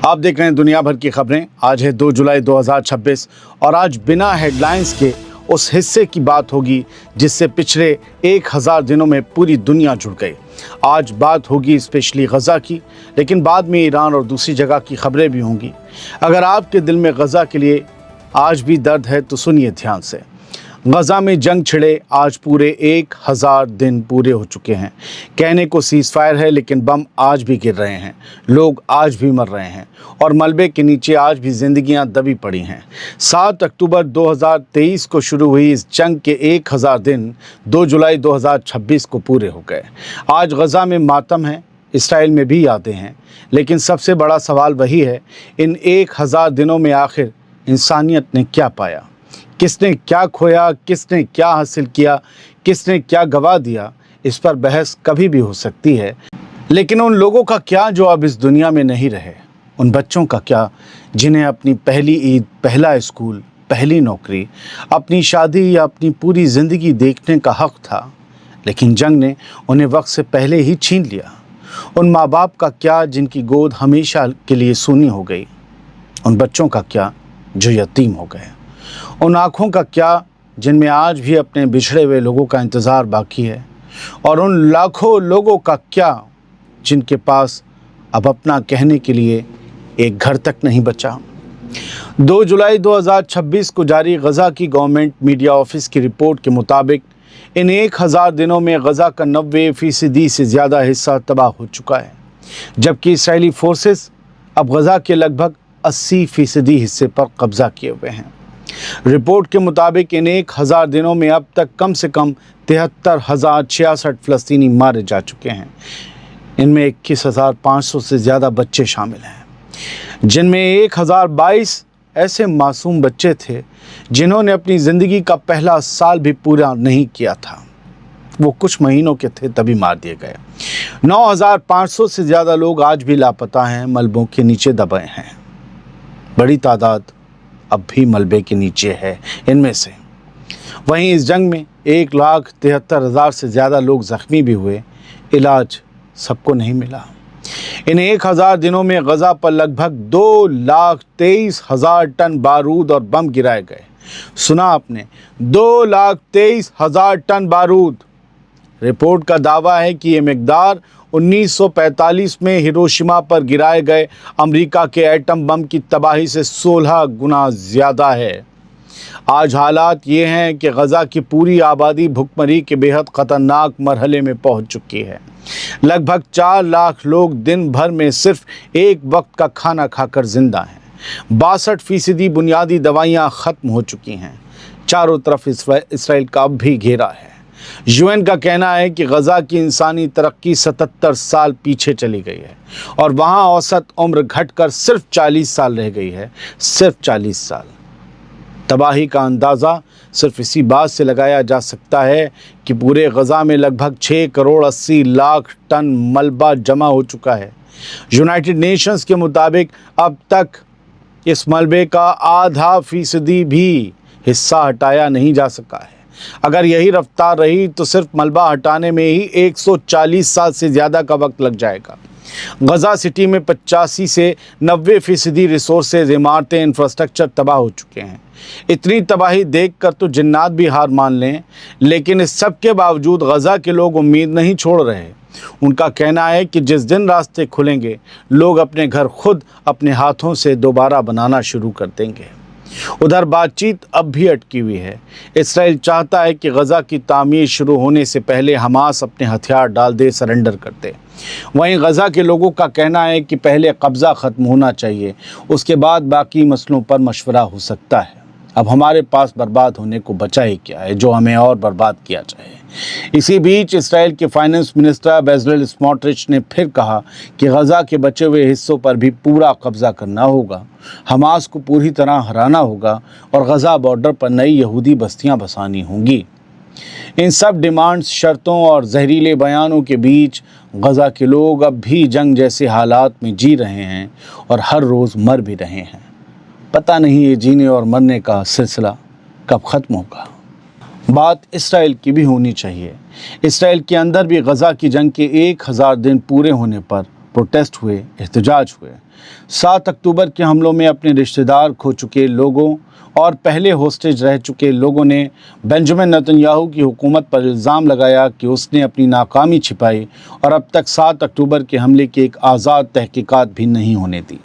आप देख रहे हैं दुनिया भर की खबरें। आज है 2 जुलाई 2026 और आज बिना हेडलाइंस के उस हिस्से की बात होगी जिससे पिछले 1000 दिनों में पूरी दुनिया जुड़ गई। आज बात होगी स्पेशली गज़ा की, लेकिन बाद में ईरान और दूसरी जगह की खबरें भी होंगी। अगर आपके दिल में गज़ा के लिए आज भी दर्द है तो सुनिए ध्यान से। गज़ा में जंग छिड़े आज पूरे 1000 दिन पूरे हो चुके हैं। कहने को सीज़ फायर है, लेकिन बम आज भी गिर रहे हैं, लोग आज भी मर रहे हैं और मलबे के नीचे आज भी जिंदगियां दबी पड़ी हैं। 7 अक्टूबर 2023 को शुरू हुई इस जंग के 1000 दिन 2 जुलाई 2026 को पूरे हो गए। आज गज़ा में मातम है, इसराइल में भी यादें हैं, लेकिन सबसे बड़ा सवाल वही है, इन 1000 दिनों में आखिर इंसानियत ने क्या पाया? किसने क्या खोया, किसने क्या हासिल किया, किसने क्या गवा दिया? इस पर बहस कभी भी हो सकती है, लेकिन उन लोगों का क्या जो अब इस दुनिया में नहीं रहे? उन बच्चों का क्या जिन्हें अपनी पहली ईद, पहला स्कूल, पहली नौकरी, अपनी शादी या अपनी पूरी ज़िंदगी देखने का हक़ था, लेकिन जंग ने उन्हें वक्त से पहले ही छीन लिया? उन माँ बाप का क्या जिनकी गोद हमेशा के लिए सूनी हो गई? उन बच्चों का क्या जो यतीम हो गए? उन आँखों का क्या जिनमें आज भी अपने बिछड़े हुए लोगों का इंतज़ार बाकी है? और उन लाखों लोगों का क्या जिनके पास अब अपना कहने के लिए एक घर तक नहीं बचा? 2 जुलाई 2026 को जारी गज़ा की गवर्नमेंट मीडिया ऑफिस की रिपोर्ट के मुताबिक इन 1000 दिनों में गज़ा का 90% से ज़्यादा हिस्सा तबाह हो चुका है, जबकि इसराइली फोर्सेस अब गज़ा के लगभग 80% हिस्से पर कब्ज़ा किए हुए हैं। रिपोर्ट के मुताबिक इन 1000 दिनों में अब तक कम से कम 73,066 फ़लस्तीनी मारे जा चुके हैं। इनमें 21,500 से ज़्यादा बच्चे शामिल हैं, जिनमें 1022 ऐसे मासूम बच्चे थे जिन्होंने अपनी ज़िंदगी का पहला साल भी पूरा नहीं किया था। वो कुछ महीनों के थे तभी मार दिए गए। 9,500 से ज़्यादा लोग आज भी लापता हैं, मलबों के नीचे दबे हैं। बड़ी तादाद अब भी मलबे के नीचे है इनमें से। वहीं इस जंग में 1,73,000 से ज़्यादा लोग ज़ख्मी भी हुए, इलाज सबको नहीं मिला। इन 1000 दिनों में गज़ा पर लगभग 2,23,000 टन बारूद और बम गिराए गए। सुना आपने, 2,23,000 टन बारूद। रिपोर्ट का दावा है कि ये मिक़दार 1945 में हिरोशिमा पर गिराए गए अमेरिका के एटम बम की तबाही से 16 गुना ज़्यादा है। आज हालात ये हैं कि गज़ा की पूरी आबादी भुखमरी के बेहद ख़तरनाक मरहले में पहुंच चुकी है। लगभग 4 लाख लोग दिन भर में सिर्फ एक वक्त का खाना खाकर ज़िंदा हैं। 62% बुनियादी दवाइयाँ ख़त्म हो चुकी हैं। चारों तरफ इसराइल का अब भी घेरा है। यूएन का कहना है कि गज़ा की इंसानी तरक्की 77 साल पीछे चली गई है और वहाँ औसत उम्र घटकर सिर्फ 40 साल रह गई है। सिर्फ 40 साल। तबाही का अंदाज़ा सिर्फ इसी बात से लगाया जा सकता है कि पूरे गज़ा में लगभग 6 करोड़ 80 लाख टन मलबा जमा हो चुका है। यूनाइटेड नेशंस के मुताबिक अब तक इस मलबे का आधा फीसदी भी हिस्सा हटाया नहीं जा सका है। अगर यही रफ्तार रही तो सिर्फ मलबा हटाने में ही 140 साल से ज़्यादा का वक्त लग जाएगा। गज़ा सिटी में 85 से 90% रिसोर्सेज, इमारतें, इंफ्रास्ट्रक्चर तबाह हो चुके हैं। इतनी तबाही देखकर तो जिन्नात भी हार मान लें, लेकिन इस सब के बावजूद गज़ा के लोग उम्मीद नहीं छोड़ रहे। उनका कहना है कि जिस दिन रास्ते खुलेंगे, लोग अपने घर खुद अपने हाथों से दोबारा बनाना शुरू कर देंगे। उधर बातचीत अब भी अटकी हुई है। इसराइल चाहता है कि गज़ा की तामीर शुरू होने से पहले हमास अपने हथियार डाल दे, सरेंडर कर दे। वहीं गज़ा के लोगों का कहना है कि पहले कब्ज़ा ख़त्म होना चाहिए, उसके बाद बाकी मसलों पर मशवरा हो सकता है। अब हमारे पास बर्बाद होने को बचा ही क्या है जो हमें और बर्बाद किया जाए। इसी बीच इसराइल के फाइनेंस मिनिस्टर बेज़लेल स्मोट्रिच ने फिर कहा कि गज़ा के बचे हुए हिस्सों पर भी पूरा कब्ज़ा करना होगा, हमास को पूरी तरह हराना होगा और गज़ा बॉर्डर पर नई यहूदी बस्तियां बसानी होंगी। इन सब डिमांड्स, शर्तों और जहरीले बयानों के बीच गज़ा के लोग अब भी जंग जैसे हालात में जी रहे हैं और हर रोज़ मर भी रहे हैं। पता नहीं ये जीने और मरने का सिलसिला कब ख़त्म होगा। बात इसराइल की भी होनी चाहिए। इसराइल के अंदर भी गज़ा की जंग के 1000 दिन पूरे होने पर प्रोटेस्ट हुए, एहतजाज हुए। 7 अक्टूबर के हमलों में अपने रिश्तेदार खो चुके लोगों और पहले होस्टेज रह चुके लोगों ने बेंजामिन नेतन्याहू की हुकूमत पर इल्ज़ाम लगाया कि उसने अपनी नाकामी छिपाई और अब तक 7 अक्टूबर के हमले की एक आज़ाद तहकीकात भी नहीं होने दी।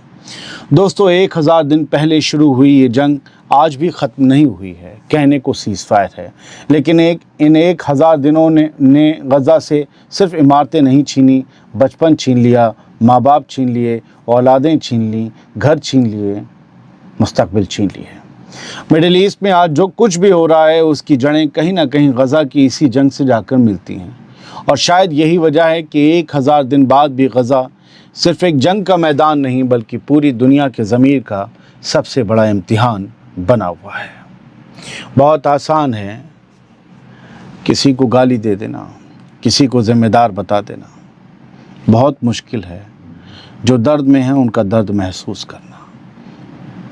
दोस्तों, 1000 दिन पहले शुरू हुई ये जंग आज भी ख़त्म नहीं हुई है। कहने को सीज़ फायर है, लेकिन इन 1000 दिनों ने गज़ा से सिर्फ इमारतें नहीं छीनी, बचपन छीन लिया, माँ बाप छीन लिए, औलादें छीन ली, घर छीन लिए, मुस्तकबिल छीन लिए। मिडिल ईस्ट में आज जो कुछ भी हो रहा है उसकी जड़ें कहीं ना कहीं गज़ा की इसी जंग से जाकर मिलती हैं, और शायद यही वजह है कि 1000 दिन बाद भी गज़ा सिर्फ एक जंग का मैदान नहीं बल्कि पूरी दुनिया के ज़मीर का सबसे बड़ा इम्तिहान बना हुआ है। बहुत आसान है किसी को गाली दे देना, किसी को ज़िम्मेदार बता देना। बहुत मुश्किल है जो दर्द में हैं उनका दर्द महसूस करना।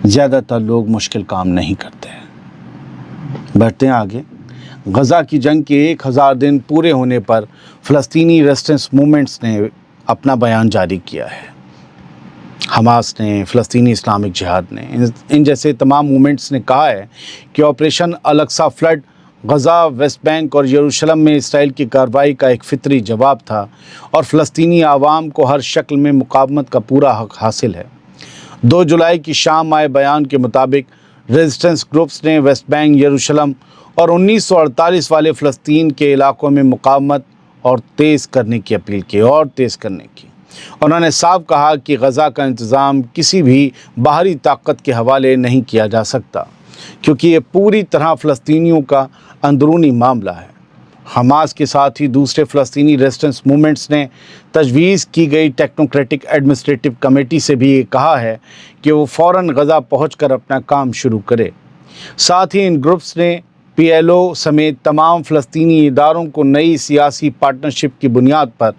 ज़्यादातर लोग मुश्किल काम नहीं करते हैं। बढ़ते हैं आगे। गज़ा की जंग के 1000 दिन पूरे होने पर फ़लस्तीनी रेजिस्टेंस मूवमेंट्स ने अपना बयान जारी किया है। हमास ने, फ़लस्तीनी इस्लामिक जिहाद ने, इन जैसे तमाम मूवमेंट्स ने कहा है कि ऑपरेशन अल-अक्सा फ्लड गज़ा, वेस्ट बैंक और यरूशलेम में इसराइल की कार्रवाई का एक फ़ितरी जवाब था और फ़लस्तीनी आवाम को हर शक्ल में मुकावमत का पूरा हक़ हासिल है। 2 जुलाई की शाम आए बयान के मुताबिक रेजिस्टेंस ग्रुप्स ने वेस्ट बैंक, यरूशलेम और 1948 वाले फ़लस्तीन के इलाकों में मुकावमत और तेज़ करने की अपील की उन्होंने साफ कहा कि गज़ा का इंतज़ाम किसी भी बाहरी ताकत के हवाले नहीं किया जा सकता, क्योंकि ये पूरी तरह फ़लस्तीनियों का अंदरूनी मामला है। हमास के साथ ही दूसरे फ़लस्तीनी रेजिस्टेंस मूवमेंट्स ने तजवीज़ की गई टेक्नोक्रेटिक एडमिनिस्ट्रेटिव कमेटी से भी ये कहा है कि वो फ़ौरन गज़ा पहुंचकर अपना काम शुरू करे। साथ ही इन ग्रुप्स ने PLO समेत तमाम फ़लस्तीनी इदारों को नई सियासी पार्टनरशिप की बुनियाद पर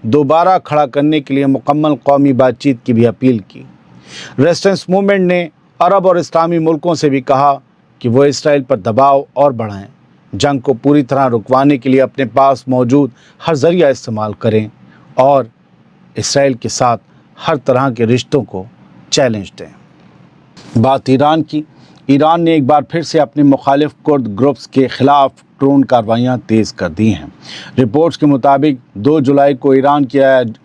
दोबारा खड़ा करने के लिए मुकम्मल कौमी बातचीत की भी अपील की। रेजिस्टेंस मूवमेंट ने अरब और इस्लामी मुल्कों से भी कहा कि वो इसराइल पर दबाव और बढ़ाएं, जंग को पूरी तरह रुकवाने के लिए अपने पास मौजूद हर ज़रिया इस्तेमाल करें और इसराइल के साथ हर तरह के रिश्तों को चैलेंज दें। बात ईरान की। ईरान ने एक बार फिर से अपने मुखालिफ कुर्द ग्रुप्स के ख़िलाफ़ ड्रोन कार्रवाइयाँ तेज़ कर दी हैं। रिपोर्ट्स के मुताबिक 2 जुलाई को ईरान की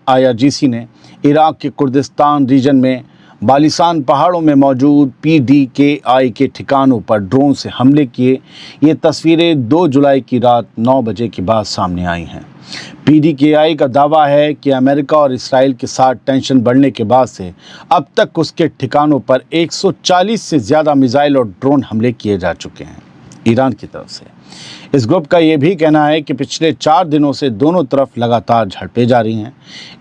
IRGC ने इराक़ के कुर्दिस्तान रीजन में बालिसान पहाड़ों में मौजूद PDKI के ठिकानों पर ड्रोन से हमले किए। ये तस्वीरें 2 जुलाई की रात 9 बजे के बाद सामने आई हैं। PDKI का दावा है कि अमेरिका और इसराइल के साथ टेंशन बढ़ने के बाद से अब तक उसके ठिकानों पर 140 से ज़्यादा मिसाइल और ड्रोन हमले किए जा चुके हैं ईरान की तरफ से। इस ग्रुप का ये भी कहना है कि पिछले 4 दिनों से दोनों तरफ लगातार झड़पें जारी हैं।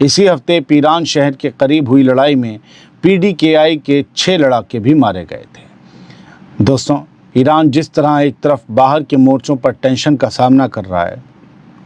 इसी हफ्ते पीरान शहर के करीब हुई लड़ाई में PDKI के 6 लड़ाके भी मारे गए थे। दोस्तों, ईरान जिस तरह एक तरफ बाहर के मोर्चों पर टेंशन का सामना कर रहा है,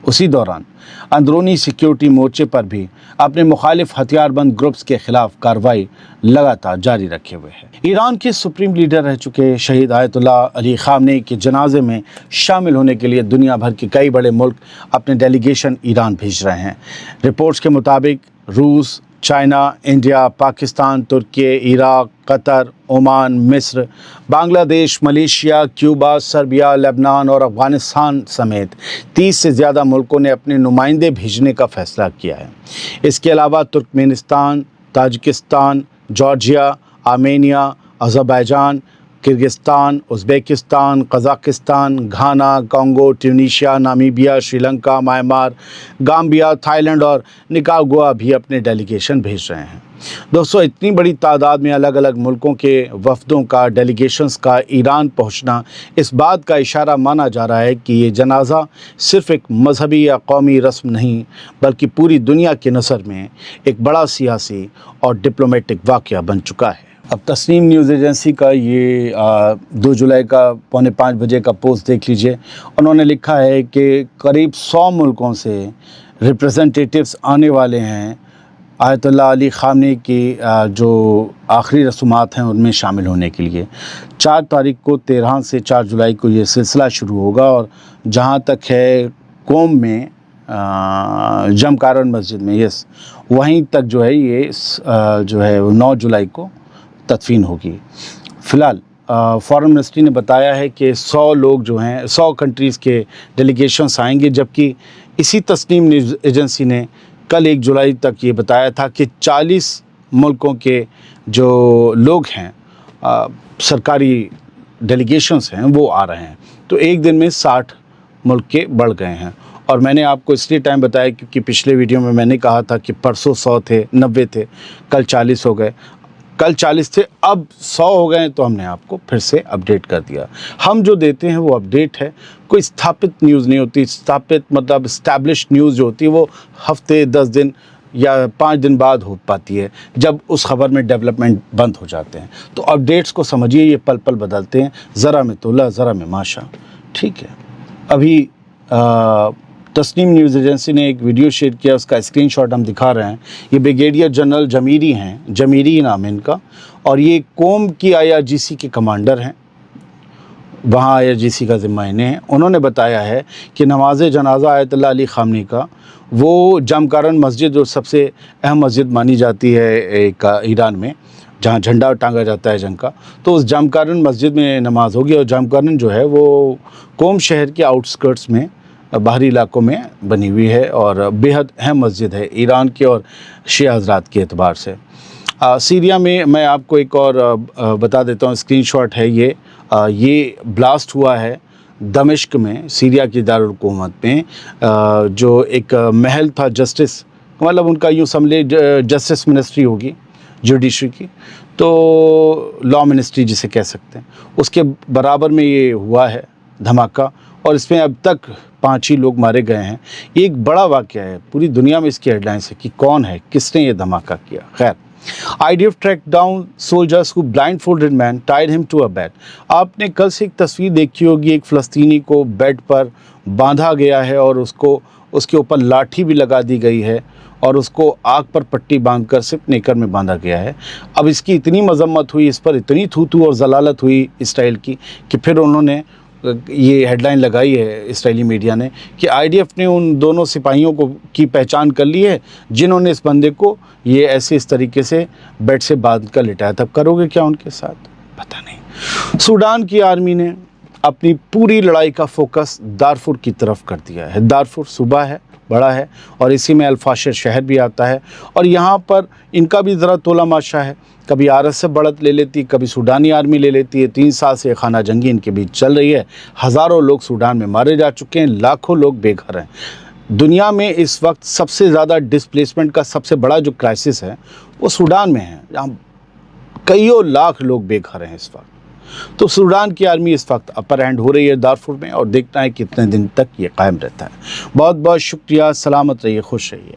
उसी दौरान अंदरूनी सिक्योरिटी मोर्चे पर भी अपने मुखालिफ हथियारबंद ग्रुप्स के खिलाफ कार्रवाई लगातार जारी रखे हुए है। ईरान के सुप्रीम लीडर रह चुके शहीद आयतुल्लाह अली ख़ामनेई के जनाजे में शामिल होने के लिए दुनिया भर के कई बड़े मुल्क अपने डेलीगेशन ईरान भेज रहे हैं। रिपोर्ट्स के मुताबिक रूस, चाइना, इंडिया, पाकिस्तान, तुर्की, इराक़, कतर, ओमान, मिस्र, Bangladesh, Malaysia, Cuba, Serbia, Lebanon और अफ़गानिस्तान समेत 30 से ज़्यादा मुल्कों ने अपने नुमाइंदे भेजने का फ़ैसला किया है। इसके अलावा Turkmenistan, Tajikistan, Georgia, Armenia, Azerbaijan, Kyrgyzstan, Uzbekistan, Kazakhstan, Ghana, Congo, Tunisia, Namibia, Sri Lanka, Myanmar, Gambia, Thailand और निकारागुआ भी अपने डेलीगेशन भेज रहे हैं। दोस्तों, इतनी बड़ी तादाद में अलग अलग मुल्कों के वफ़दों का, डेलीगेशंस का ईरान पहुंचना इस बात का इशारा माना जा रहा है कि ये जनाज़ा सिर्फ़ एक मजहबी या कौमी रस्म नहीं बल्कि पूरी दुनिया की नज़र में एक बड़ा सियासी और डिप्लोमेटिक वाक़या बन चुका है। अब तस्नीम न्यूज़ एजेंसी का ये 2 जुलाई का 4:45 बजे का पोस्ट देख लीजिए। उन्होंने लिखा है कि करीब 100 मुल्कों से रिप्रेजेंटेटिव्स आने वाले हैं आयतुल्लाह अली ख़ामनेई की जो आखिरी रसूमात हैं उनमें शामिल होने के लिए। 4 तारीख को 13 से 4 जुलाई को ये सिलसिला शुरू होगा और जहाँ तक है कोम में जमकारन मस्जिद में, यस, वहीं तक जो है ये जो है 9 जुलाई को तदफीन होगी। फ़िलहाल फॉरेन मिनिस्ट्री ने बताया है कि 100 लोग जो हैं, 100 कंट्रीज़ के डेलीगेशंस आएंगे, जबकि इसी तस्नीम न्यूज़ एजेंसी ने कल 1 जुलाई तक ये बताया था कि 40 मुल्कों के जो लोग हैं, सरकारी डेलीगेशंस हैं, वो आ रहे हैं। तो एक दिन में 60 मुल्क के बढ़ गए हैं। और मैंने आपको इसलिए टाइम बताया क्योंकि पिछले वीडियो में मैंने कहा था कि परसों 100 थे, 90 थे, कल 40 हो गए। कल 40 थे, अब 100 हो गए, तो हमने आपको फिर से अपडेट कर दिया। हम जो देते हैं वो अपडेट है, कोई स्थापित न्यूज़ नहीं होती। स्थापित मतलब इस्टेब्लिश न्यूज़ जो होती है वो हफ्ते 10 दिन या 5 दिन बाद हो पाती है, जब उस खबर में डेवलपमेंट बंद हो जाते हैं। तो अपडेट्स को समझिए, ये पल पल बदलते हैं, ज़रा में तोला ज़रा में माशा, ठीक है। अभी तस्नीम न्यूज़ एजेंसी ने एक वीडियो शेयर किया, उसका स्क्रीनशॉट हम दिखा रहे हैं। ये ब्रिगेडियर जनरल जमीरी हैं, जमीरी नाम है इनका, और ये कोम की IRGC के कमांडर हैं, वहाँ IRGC का ज़िम्मा इन्हें है। उन्होंने बताया है कि नमाज़ जनाज़ा आयतुल्लाह अली ख़ामनी का वो जमकारन मस्जिद, जो सबसे अहम मस्जिद मानी जाती है एक ईरान में, जहाँ झंडा टांगा जाता है जंग का, तो उस जमकारन मस्जिद में नमाज़ होगी। और जमकारन जो है वो कोम शहर के आउटस्कर्ट्स में, बाहरी इलाकों में बनी हुई है और बेहद अहम मस्जिद है ईरान के और शिया हज़रात के एतबार से। सीरिया में मैं आपको एक और बता देता हूँ, स्क्रीनशॉट है ये ब्लास्ट हुआ है दमिश्क में, सीरिया की दारुल हुकूमत में। जो एक महल था जस्टिस, मतलब उनका यूँ समझे जस्टिस मिनिस्ट्री होगी, जुडिशरी की, तो लॉ मिनिस्ट्री जिसे कह सकते हैं, उसके बराबर में ये हुआ है धमाका। और इसमें अब तक 5 ही लोग मारे गए हैं। ये एक बड़ा वाक़या है, पूरी दुनिया में इसकी हेडलाइंस है कि कौन है, किसने ये धमाका किया। खैर, IDF tracked down soldiers who blindfolded man tied him to a bed। आपने कल से एक तस्वीर देखी होगी, एक फ़लस्तीनी को बेड पर बांधा गया है और उसके ऊपर लाठी भी लगा दी गई है और उसको आग पर पट्टी बांधकर सिर्फ नेकर में बांधा गया है। अब इसकी इतनी मजम्मत हुई, इस पर इतनी थू और ज़लालत हुई इसराइल की, कि फिर उन्होंने ये हेडलाइन लगाई है इसराइली मीडिया ने कि IDF ने उन दोनों सिपाहियों की पहचान कर ली है जिन्होंने इस बंदे को ये ऐसे इस तरीके से बेड से बांध कर लिटाया। तब करोगे क्या उनके साथ, पता नहीं। सूडान की आर्मी ने अपनी पूरी लड़ाई का फोकस दारफुर की तरफ कर दिया है। दारफुर सूबा है, बड़ा है, और इसी में अल-फाशर शहर भी आता है। और यहाँ पर इनका भी ज़रा तोला माशा है, कभी RSF बढ़त ले लेती, कभी सूडानी आर्मी ले लेती है। 3 साल से खाना जंगी इनके बीच चल रही है। हज़ारों लोग सूडान में मारे जा चुके हैं, लाखों लोग बेघर हैं। दुनिया में इस वक्त सबसे ज़्यादा डिस्प्लेसमेंट का सबसे बड़ा जो क्राइसिस है वो सूडान में है, जहाँ कईयों लाख लोग बेघर हैं इस वक्त। तो सूडान की आर्मी इस वक्त अपर हैंड हो रही है दारफुर में, और देखना है कितने दिन तक ये कायम रहता है। बहुत बहुत शुक्रिया, सलामत रहिए, खुश रहिए।